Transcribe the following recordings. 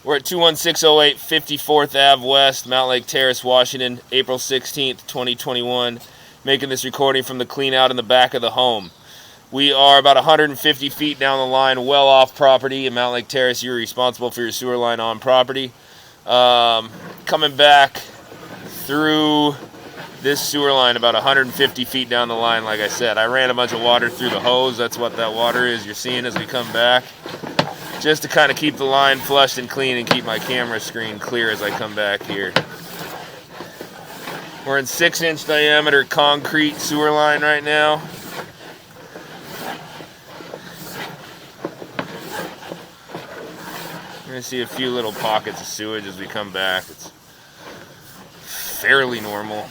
We're at 21608 54th Ave West, Mountlake Terrace, Washington, April 16th, 2021. Making this recording from the clean out in the back of the home. We are about 150 feet down the line, well off property. In Mountlake Terrace, you're responsible for your sewer line on property. Coming back through this sewer line about 150 feet down the line, like I said. I ran a bunch of water through the hose. That's what that water is you're seeing as we come back. Just to kind of keep the line flushed and clean and keep my camera screen clear as I come back here. We're in 6-inch diameter concrete sewer line right now. We're going to see a few little pockets of sewage as we come back. It's fairly normal.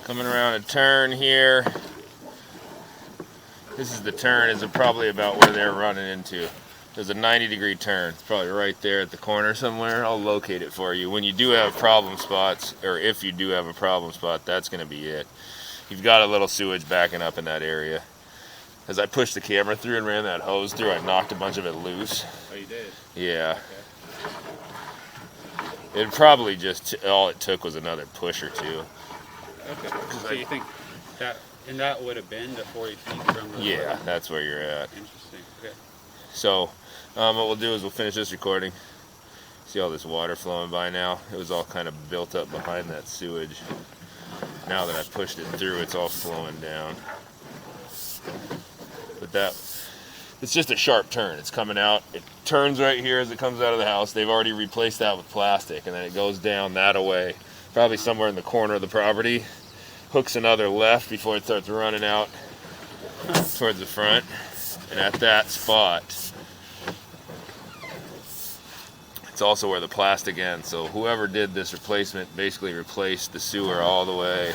Coming around a turn here. This is the turn, is probably about where they're running into. There's a 90-degree turn. It's probably right there at the corner somewhere. I'll locate it for you. When you do have problem spots, or if you do have a problem spot, that's going to be it. You've got a little sewage backing up in that area. As I pushed the camera through and ran that hose through, I knocked a bunch of it loose. Oh, you did? Yeah. Okay. It probably just, all it took was another push or two. Okay. So you think that, and that would have been the 40 feet from the... Yeah, that's where you're at. Interesting. Okay. So, what we'll do is we'll finish this recording. See all this water flowing by now? It was all kind of built up behind that sewage. Now that I've pushed it through, it's all flowing down. But it's just a sharp turn. It's coming out. It turns right here as it comes out of the house. They've already replaced that with plastic, and then it goes down that away. Probably somewhere in the corner of the property. Hooks another left before it starts running out towards the front. And at that spot, it's also where the plastic ends. So whoever did this replacement basically replaced the sewer all the way.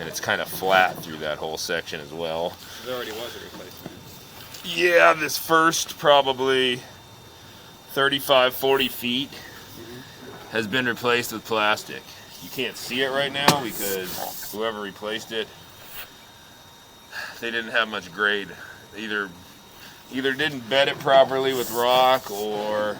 And it's kind of flat through that whole section as well. There already was a replacement. Yeah, this first probably 35, 40 feet has been replaced with plastic. You can't see it right now because whoever replaced it, they didn't have much grade. Either didn't bed it properly with rock, or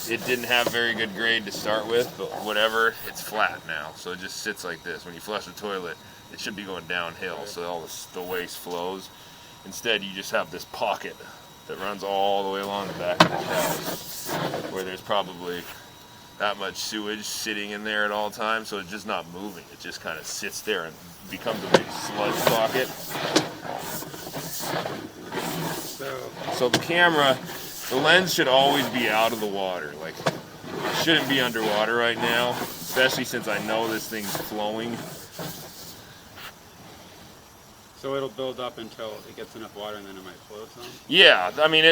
it didn't have very good grade to start with, but whatever, it's flat now. So it just sits like this. When you flush the toilet, it should be going downhill, so all the waste flows. Instead, you just have this pocket that runs all the way along the back of the house, where there's probably that much sewage sitting in there at all times, so it's just not moving. It just kind of sits there and becomes a big sludge pocket. So the camera, the lens should always be out of the water. Like, it shouldn't be underwater right now, especially since I know this thing's flowing. So it'll build up until it gets enough water, and then it might flow some? Yeah, I mean,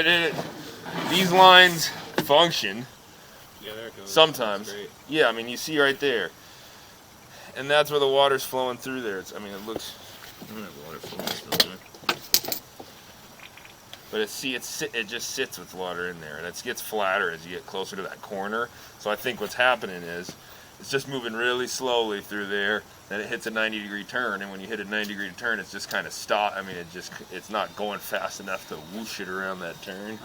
these lines function. Yeah, there it goes. Sometimes. Yeah, I mean, you see right there. And that's where the water's flowing through there. I mean, it looks... I don't have water flowing through there. But it just sits with water in there, and it gets flatter as you get closer to that corner. So I think what's happening is it's just moving really slowly through there. Then it hits a 90-degree turn, and when you hit a 90-degree turn, it's just kind of stop. I mean, it's not going fast enough to whoosh it around that turn.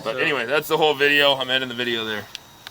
But anyway, that's the whole video. I'm ending the video there.